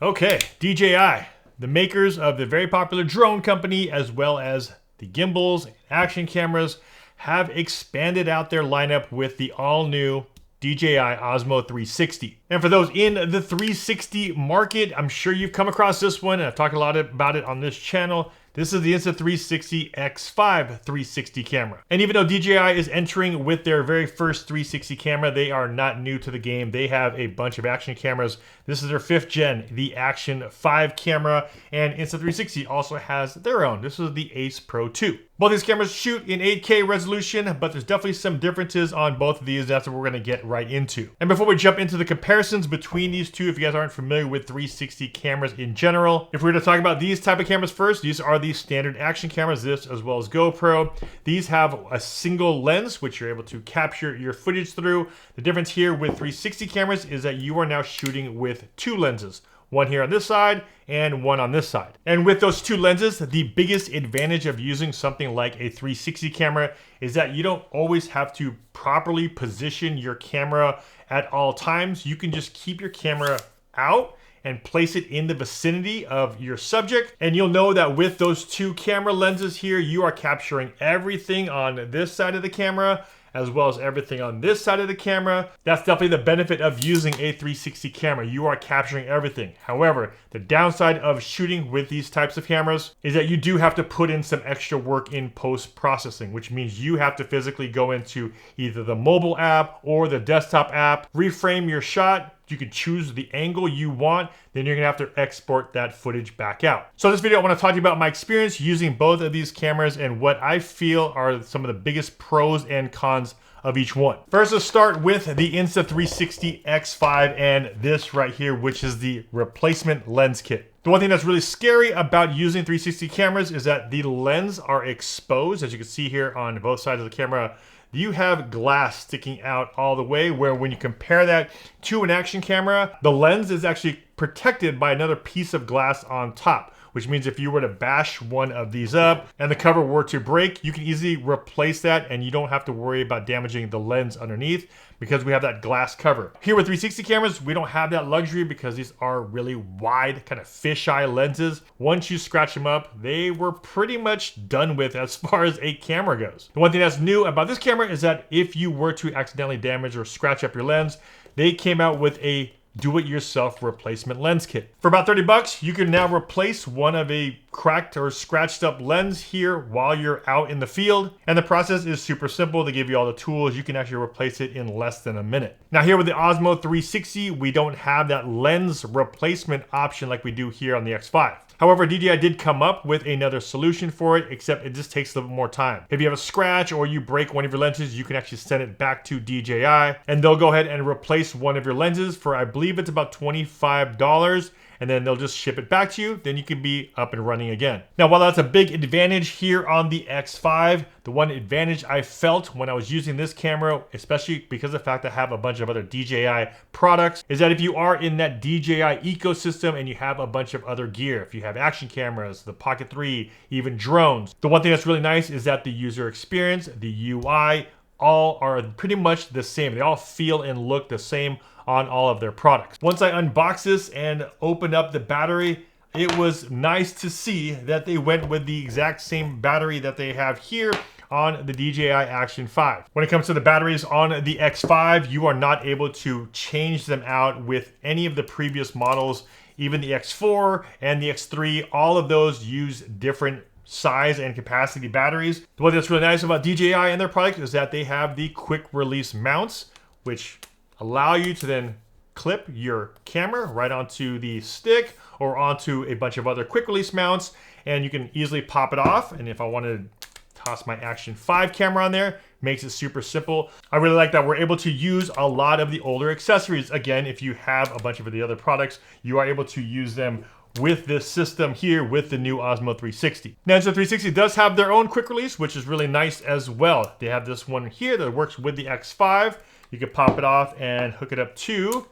Okay, DJI, the makers of the very popular drone company, as well as the gimbals and action cameras, have expanded out their lineup with the all-new DJI Osmo 360. And for those in the 360 market, I'm sure you've come across this one, and I've talked a lot about it on this channel. This is the Insta360 X5 360 camera. And even though DJI is entering with their very first 360 camera, they are not new to the game. They have a bunch of action cameras. This is their 5th gen, the Action 5 camera, and Insta360 also has their own. This is the Ace Pro 2. Both these cameras shoot in 8K resolution, but there's definitely some differences on both of these. That's what we're gonna get right into. And before we jump into the comparisons between these two, if you guys aren't familiar with 360 cameras in general, if we were to talk about these type of cameras first, these are the standard action cameras, this as well as GoPro. These have a single lens, which you're able to capture your footage through. The difference here with 360 cameras is that you are now shooting with 2 lenses. One here on this side and one on this side. And with those 2 lenses, the biggest advantage of using something like a 360 camera is that you don't always have to properly position your camera at all times. You can just keep your camera out and place it in the vicinity of your subject. And you'll know that with those 2 camera lenses here, you are capturing everything on this side of the camera as well as everything on this side of the camera. That's definitely the benefit of using a 360 camera. You are capturing everything. However, the downside of shooting with these types of cameras is that you do have to put in some extra work in post-processing, which means you have to physically go into either the mobile app or the desktop app, reframe your shot. You can choose the angle you want, then you're gonna have to export that footage back out. So in this video, I wanna talk to you about my experience using both of these cameras and what I feel are some of the biggest pros and cons of each one. First, let's start with the Insta360 X5 and this right here, which is the replacement lens kit. The one thing that's really scary about using 360 cameras is that the lenses are exposed. As you can see here on both sides of the camera, you have glass sticking out all the way, where when you compare that to an action camera, the lens is actually protected by another piece of glass on top, which means if you were to bash one of these up and the cover were to break, you can easily replace that and you don't have to worry about damaging the lens underneath because we have that glass cover. Here with 360 cameras, we don't have that luxury because these are really wide, kind of fisheye lenses. Once you scratch them up, they were pretty much done with as far as a camera goes. The one thing that's new about this camera is that if you were to accidentally damage or scratch up your lens, they came out with a do-it-yourself replacement lens kit. For about 30 bucks, you can now replace one of a cracked or scratched up lens here while you're out in the field. And the process is super simple. They give you all the tools. You can actually replace it in less than a minute. Now here with the Osmo 360, we don't have that lens replacement option like we do here on the X5. However, DJI did come up with another solution for it, except it just takes a little bit more time. If you have a scratch or you break one of your lenses, you can actually send it back to DJI and they'll go ahead and replace one of your lenses for, I believe it's about $25, and then they'll just ship it back to you. Then you can be up and running again. Now, while that's a big advantage here on the X5, the one advantage I felt when I was using this camera, especially because of the fact that I have a bunch of other DJI products, is that if you are in that DJI ecosystem and you have a bunch of other gear, if you have action cameras, the Pocket 3, even drones, the one thing that's really nice is that the user experience, the UI, all are pretty much the same. They all feel and look the same on all of their products. Once I unboxed this and opened up the battery, it was nice to see that they went with the exact same battery that they have here on the DJI Action 5. When it comes to the batteries on the X5, you are not able to change them out with any of the previous models. Even the X4 and the X3, all of those use different size and capacity batteries. What that's really nice about DJI and their product is that they have the quick release mounts, which allow you to then clip your camera right onto the stick or onto a bunch of other quick release mounts, and you can easily pop it off. And if I wanted to toss my Action 5 camera on there, makes it super simple. I really like that we're able to use a lot of the older accessories. Again, if you have a bunch of the other products, you are able to use them with this system here with the new Osmo 360. Now, Insta 360 does have their own quick release, which is really nice as well. They have this one here that works with the X5. You can pop it off and hook it up to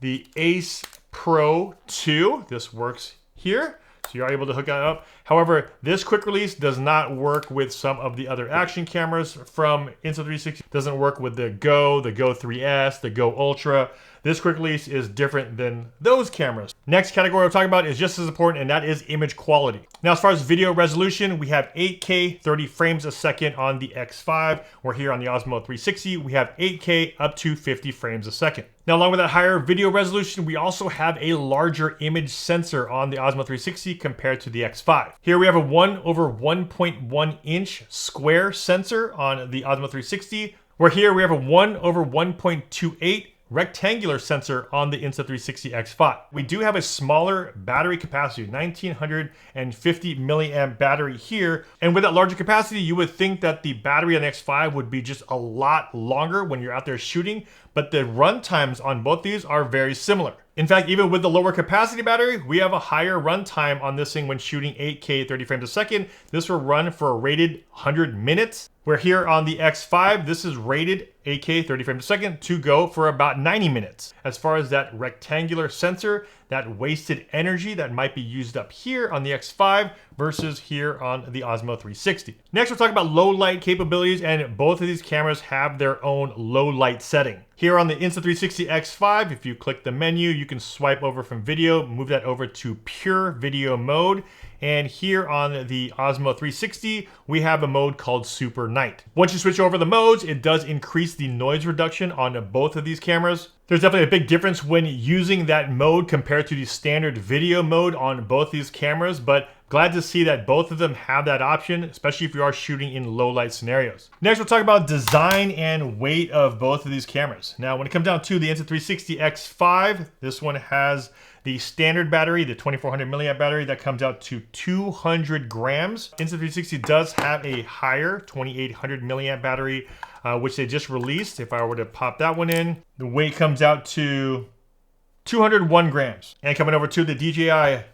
the Ace Pro 2. This works here. So you're able to hook it up. However, this quick release does not work with some of the other action cameras from Insta360. Doesn't work with the Go 3S, the Go Ultra. this quick release is different than those cameras. Next category we're talking about is just as important, and that is image quality. Now, as far as video resolution, we have 8K 30 frames a second on the X5, where here on the Osmo 360, we have 8K up to 50 frames a second. Now, along with that higher video resolution, we also have a larger image sensor on the Osmo 360 compared to the X5. Here we have a 1/1.1 inch square sensor on the Osmo 360, where here we have a 1/1.28 rectangular sensor on the Insta360 X5. We do have a smaller battery capacity, 1950 milliamp battery here. And with that larger capacity, you would think that the battery on the X5 would be just a lot longer when you're out there shooting, but the run times on both these are very similar. In fact, even with the lower capacity battery, we have a higher run time on this thing when shooting 8K 30 frames a second. This will run for a rated 100 minutes. Where here on the X5, this is rated 8K 30 frames a second to go for about 90 minutes. As far as that rectangular sensor, that wasted energy that might be used up here on the X5 versus here on the Osmo 360. Next, we're talking about low light capabilities, and both of these cameras have their own low light setting. Here on the Insta360 X5, if you click the menu, you can swipe over from video, move that over to pure video mode. And here on the Osmo 360, we have a mode called Super Night. Once you switch over the modes, it does increase the noise reduction on both of these cameras. There's definitely a big difference when using that mode compared to the standard video mode on both these cameras, but glad to see that both of them have that option, especially if you are shooting in low light scenarios. Next, we'll talk about design and weight of both of these cameras. Now, when it comes down to the Insta360 X5, this one has the standard battery, the 2400 milliamp battery, that comes out to 200 grams. Insta360 does have a higher 2800 milliamp battery, which they just released. If I were to pop that one in, the weight comes out to 201 grams. And coming over to the DJI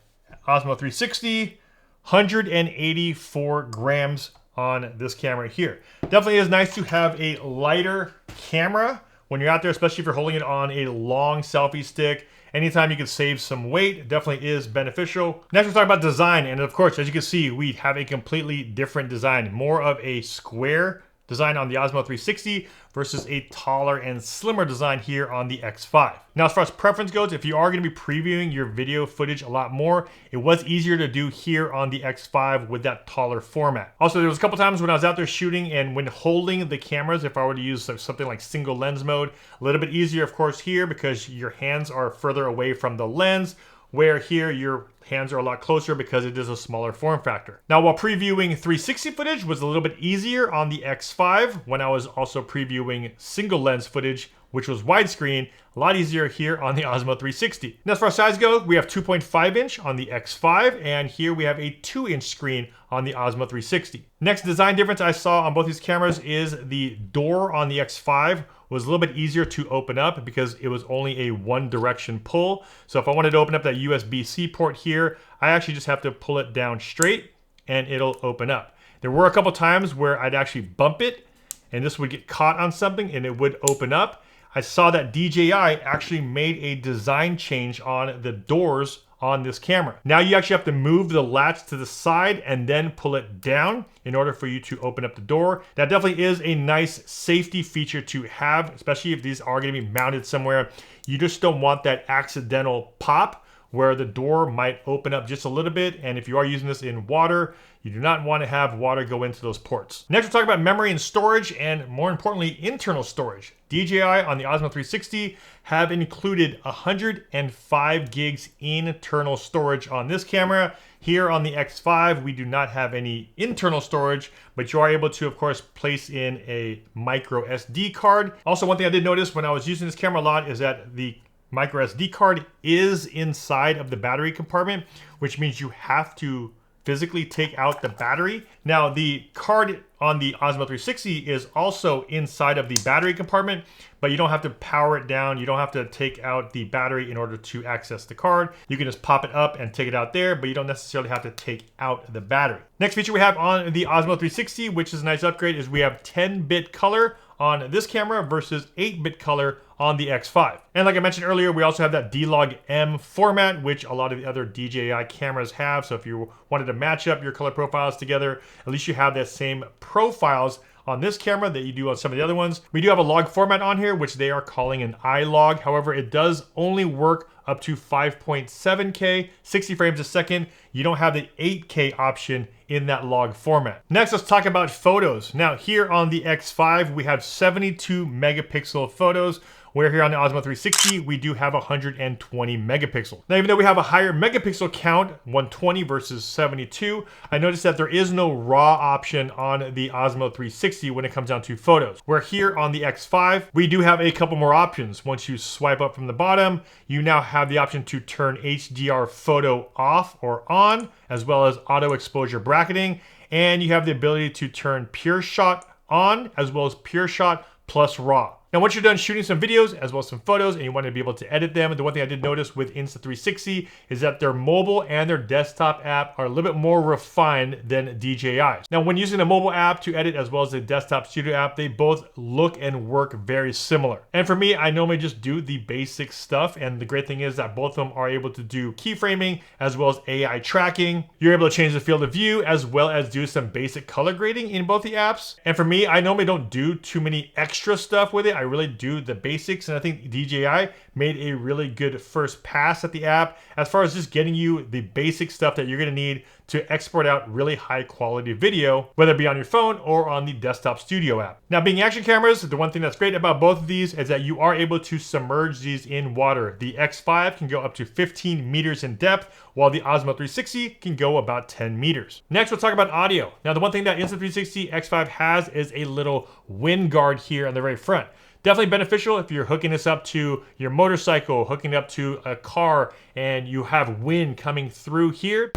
Osmo 360, 184 grams on this camera here. Definitely is nice to have a lighter camera when you're out there, especially if you're holding it on a long selfie stick. Anytime you can save some weight, it definitely is beneficial. Next, we're talking about design. And of course, as you can see, we have a completely different design, more of a square design on the Osmo 360 versus a taller and slimmer design here on the X5. Now, as far as preference goes, if you are going to be previewing your video footage a lot more, it was easier to do here on the X5 with that taller format. Also, there was a couple times when I was out there shooting and when holding the cameras, if I were to use something like single lens mode, a little bit easier, of course, here because your hands are further away from the lens, where here your hands are a lot closer because it is a smaller form factor. Now, while previewing 360 footage was a little bit easier on the X5, when I was also previewing single lens footage, which was widescreen, a lot easier here on the Osmo 360. Now, as far as size goes, we have 2.5 inch on the X5, and here we have a 2-inch screen on the Osmo 360. Next design difference I saw on both these cameras is the door on the X5 was a little bit easier to open up because it was only a one direction pull. So if I wanted to open up that USB-C port here, I actually just have to pull it down straight and it'll open up. There were a couple times where I'd actually bump it and this would get caught on something and it would open up. I saw that DJI actually made a design change on the doors on this camera. Now you actually have to move the latch to the side and then pull it down in order for you to open up the door. That definitely is a nice safety feature to have, especially if these are going to be mounted somewhere. You just don't want that accidental pop where the door might open up just a little bit. And if you are using this in water, you do not want to have water go into those ports. Next, we'll talk about memory and storage, and more importantly, internal storage. DJI on the Osmo 360 have included 105 gigs internal storage on this camera. Here on the X5, we do not have any internal storage, but you are able to, of course, place in a microSD card. Also, one thing I did notice when I was using this camera a lot is that the microSD card is inside of the battery compartment, which means you have to physically take out the battery. Now, the card on the Osmo 360 is also inside of the battery compartment, but you don't have to power it down. You don't have to take out the battery in order to access the card. You can just pop it up and take it out there, but you don't necessarily have to take out the battery. Next feature we have on the Osmo 360, which is a nice upgrade, is we have 10-bit color on this camera versus 8-bit color on the X5. And like I mentioned earlier, we also have that D-Log-M format, which a lot of the other DJI cameras have. So if you wanted to match up your color profiles together, at least you have the same profiles on this camera that you do on some of the other ones. We do have a log format on here, which they are calling an iLog. However, it does only work up to 5.7K, 60 frames a second. You don't have the 8K option in that log format. Next, let's talk about photos. Now, here on the X5, we have 72 megapixel photos. Where here on the Osmo 360, we do have 120 megapixels. Now, even though we have a higher megapixel count, 120 versus 72, I noticed that there is no RAW option on the Osmo 360 when it comes down to photos. Where here on the X5, we do have a couple more options. Once you swipe up from the bottom, you now have the option to turn HDR photo off or on, as well as auto exposure bracketing. And you have the ability to turn pure shot on, as well as pure shot plus RAW. Now, once you're done shooting some videos as well as some photos and you want to be able to edit them, the one thing I did notice with Insta360 is that their mobile and their desktop app are a little bit more refined than DJI's. Now, when using a mobile app to edit as well as the desktop studio app, they both look and work very similar. And for me, I normally just do the basic stuff. And the great thing is that both of them are able to do keyframing as well as AI tracking. You're able to change the field of view as well as do some basic color grading in both the apps. And for me, I normally don't do too many extra stuff with it. I really do the basics, and I think DJI made a really good first pass at the app as far as just getting you the basic stuff that you're going to need to export out really high quality video, whether it be on your phone or on the desktop studio app. Now, being action cameras, the one thing that's great about both of these is that you are able to submerge these in water. The X5 can go up to 15 meters in depth, while the Osmo 360 can go about 10 meters. Next, we'll talk about audio. Now, the one thing that Insta360 X5 has is a little wind guard here on the very front. Definitely beneficial if you're hooking this up to your motorcycle, hooking it up to a car, and you have wind coming through here.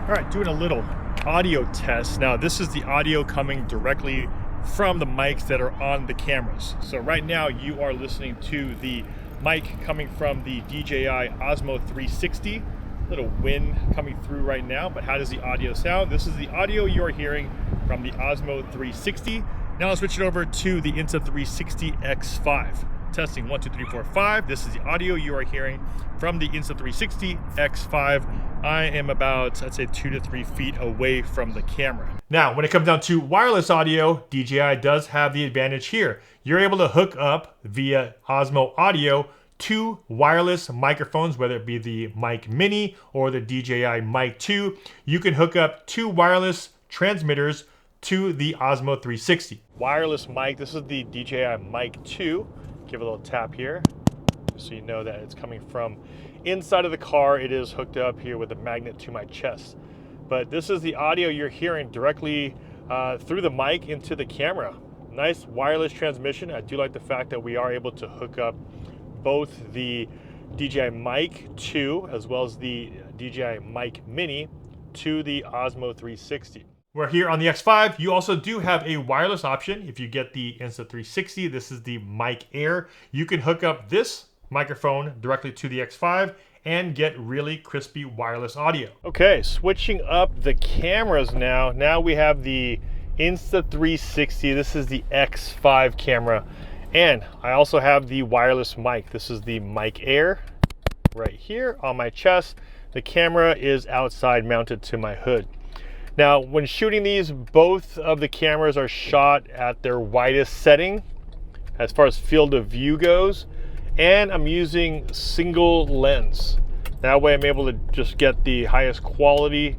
All right, doing a little audio test. Now, this is the audio coming directly from the mics that are on the cameras. So right now you are listening to the mic coming from the DJI Osmo 360. Little wind coming through right now, but how does the audio sound? This is the audio you're hearing from the Osmo 360. Now let's switch it over to the Insta360 X5. Testing 1, 2, 3, 4, 5. This is the audio you are hearing from the Insta360 X5. I am about, I'd say 2 to 3 feet away from the camera. Now, when it comes down to wireless audio, DJI does have the advantage here. You're able to hook up via Osmo Audio 2 wireless microphones, whether it be the Mic Mini or the DJI Mic 2. You can hook up 2 wireless transmitters to the Osmo 360. Wireless mic, this is the DJI Mic 2. Give it a little tap here, so you know that it's coming from inside of the car. It is hooked up here with a magnet to my chest. But this is the audio you're hearing directly through the mic into the camera. Nice wireless transmission. I do like the fact that we are able to hook up both the DJI Mic 2 as well as the DJI Mic Mini to the Osmo 360. Where here on the X5, you also do have a wireless option. If you get the Insta360, this is the Mic Air. You can hook up this microphone directly to the X5 and get really crispy wireless audio. Okay, switching up the cameras now. Now we have the Insta360. This is the X5 camera. And I also have the wireless mic. This is the Mic Air right here on my chest. The camera is outside mounted to my hood. Now, when shooting these, both of the cameras are shot at their widest setting as far as field of view goes. And I'm using single lens. That way I'm able to just get the highest quality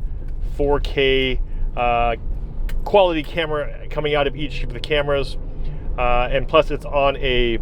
4K quality camera coming out of each of the cameras. And plus it's on a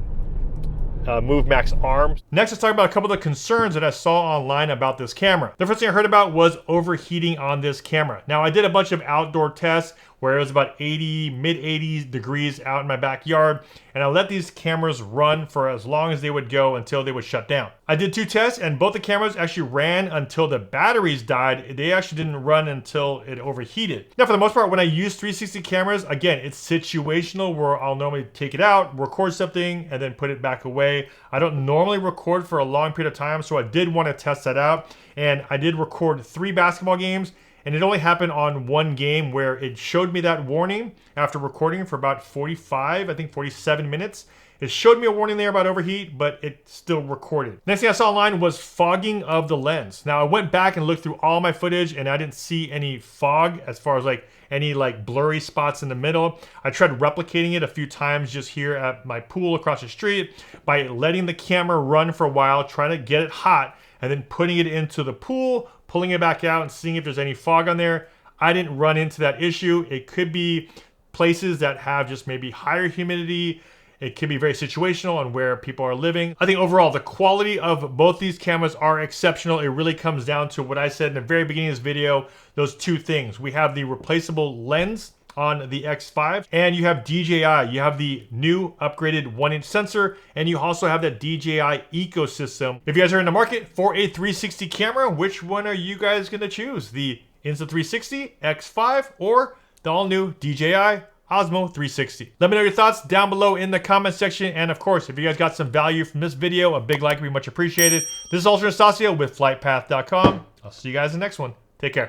Move Max arm. Next, let's talk about a couple of the concerns that I saw online about this camera. The first thing I heard about was overheating on this camera. Now, I did a bunch of outdoor tests where it was about 80, mid 80s degrees out in my backyard, and I let these cameras run for as long as they would go until they would shut down. I did 2 tests, and both the cameras actually ran until the batteries died. They actually didn't run until it overheated. Now, for the most part, when I use 360 cameras, again, it's situational where I'll normally take it out, record something, and then put it back away. I don't normally record for a long period of time, so I did want to test that out. And I did record 3 basketball games, and it only happened on one game where it showed me that warning after recording for about 45, I think 47 minutes. It showed me a warning there about overheat, but it still recorded. Next thing I saw online was fogging of the lens. Now I went back and looked through all my footage and I didn't see any fog as far as like any like blurry spots in the middle. I tried replicating it a few times just here at my pool across the street by letting the camera run for a while, trying to get it hot, and then putting it into the pool, pulling it back out and seeing if there's any fog on there. I didn't run into that issue. It could be places that have just maybe higher humidity. It can be very situational on where people are living. I think overall, the quality of both these cameras are exceptional. It really comes down to what I said in the very beginning of this video, those two things. We have the replaceable lens on the X5, and you have DJI. You have the new upgraded 1-inch sensor, and you also have that DJI ecosystem. If you guys are in the market for a 360 camera, which one are you guys gonna choose? The Insta360 X5 or the all-new DJI Osmo 360. Let me know your thoughts down below in the comment section. And of course, if you guys got some value from this video, a big like would be much appreciated. This is Ultra Anastasia with FlytPath.com. I'll see you guys in the next one. Take care.